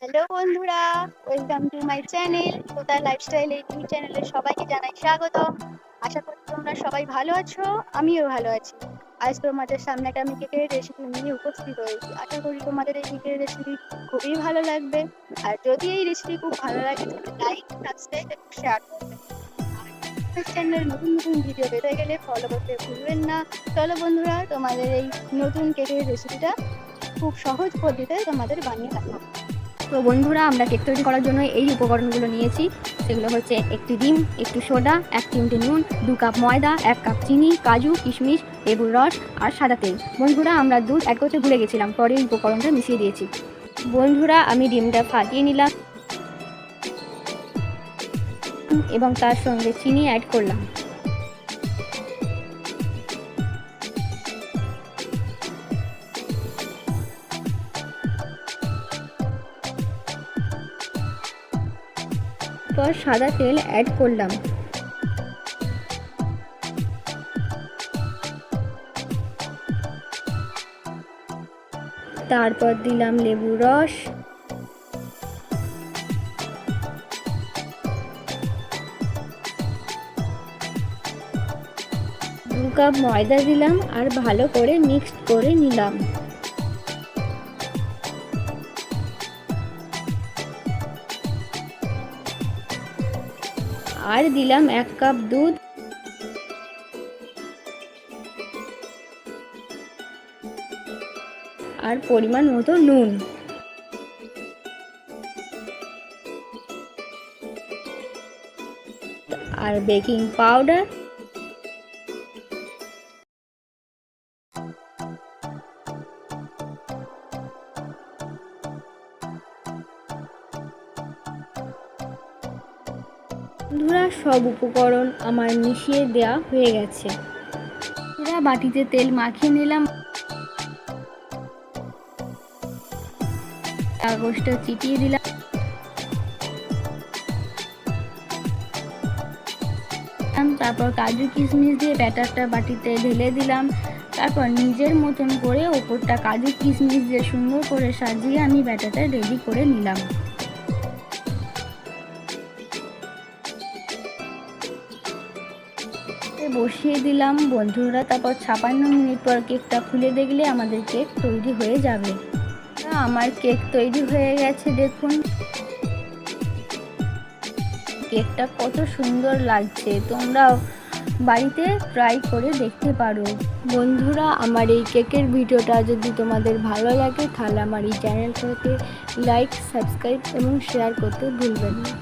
Hello বন্ধুরা, welcome to my channel তোতার lifestyle. এই চ্যানেলে সবাইকে জানাই স্বাগতম। আশা করি তোমরা সবাই ভালো আছো, আমিও ভালো আছি। আজ তোমাদের সামনে একটা আমি কেকের রেসিপি নিয়ে উপস্থিত হয়েছি। আশা করি তোমাদের এই কেকের রেসিপি খুবই ভালো লাগবে। আর যদি এই রেসিপি খুব ভালো লাগে তাহলে লাইক, সাবস্ক্রাইব এবং শেয়ার করবেন। আর চ্যানেলের নতুন নতুন ভিডিও পেতে গেলে ফলো করতে ভুলবেন না। চলো বন্ধুরা, তোমাদের এই নতুন কেকের রেসিপিটা খুব সহজ পদ্ধতিতে তোমাদের বানিয়ে দেখাবো। তো বন্ধুরা, আমরা কেক তৈরি করার জন্য এই উপকরণগুলো নিয়েছি। সেগুলো হচ্ছে একটি ডিম, একটু সোডা, 1 চিমটে নুন, 2 কাপ ময়দা, 1 কাপ চিনি, কাজু, কিশমিশ, লেবুর রস আর সাদা তেল। বন্ধুরা, আমরা দুধ অ্যাড করতে ভুলে গেছিলাম, পরে এই উপকরণটা মিশিয়ে দিয়েছি। বন্ধুরা, আমি ডিমটা ফাটিয়ে নিলাম এবং তার সঙ্গে চিনি অ্যাড করলাম। পর সাদা তেল অ্যাড করলাম। তারপর দিলাম লেবুর রস, দু কাপ ময়দা দিলাম আর ভালো করে মিক্সড করে নিলাম। আর দিলাম 1 কাপ দুধ। আর পরিমাণ মতো নুন। আর বেকিং পাউডার। বন্ধুরা, সব উপকরণ আমার মিশিয়ে দেওয়া হয়ে গেছে। পুরো বাটিতে তেল মাখিয়ে নিলাম। কাগজটা চিপিয়ে দিলাম। তারপর কাজু কিশমিশ দিয়ে ব্যাটারটা বাটিতে ঢেলে দিলাম। তারপর নিজের মতন করে ওপরটা কাজু কিশমিশ দিয়ে সুন্দর করে সাজিয়ে আমি ব্যাটারটা রেডি করে নিলাম। বসিয়ে দিলাম বন্ধুরা। তারপর 56 মিনিট পর কেকটা খুলে দেখলে আমাদের কেক তৈরি হয়ে যাবে। আমার কেক তৈরি হয়ে গেছে, দেখুন কেকটা কত সুন্দর লাগছে। তোমরাও বাড়িতে ট্রাই করে দেখতে পারো। বন্ধুরা, আমার এই কেকের ভিডিওটা যদি তোমাদের ভালো লাগে তাহলে আমার এই চ্যানেলটাকে লাইক, সাবস্ক্রাইব এবং শেয়ার করতে ভুলবেন না।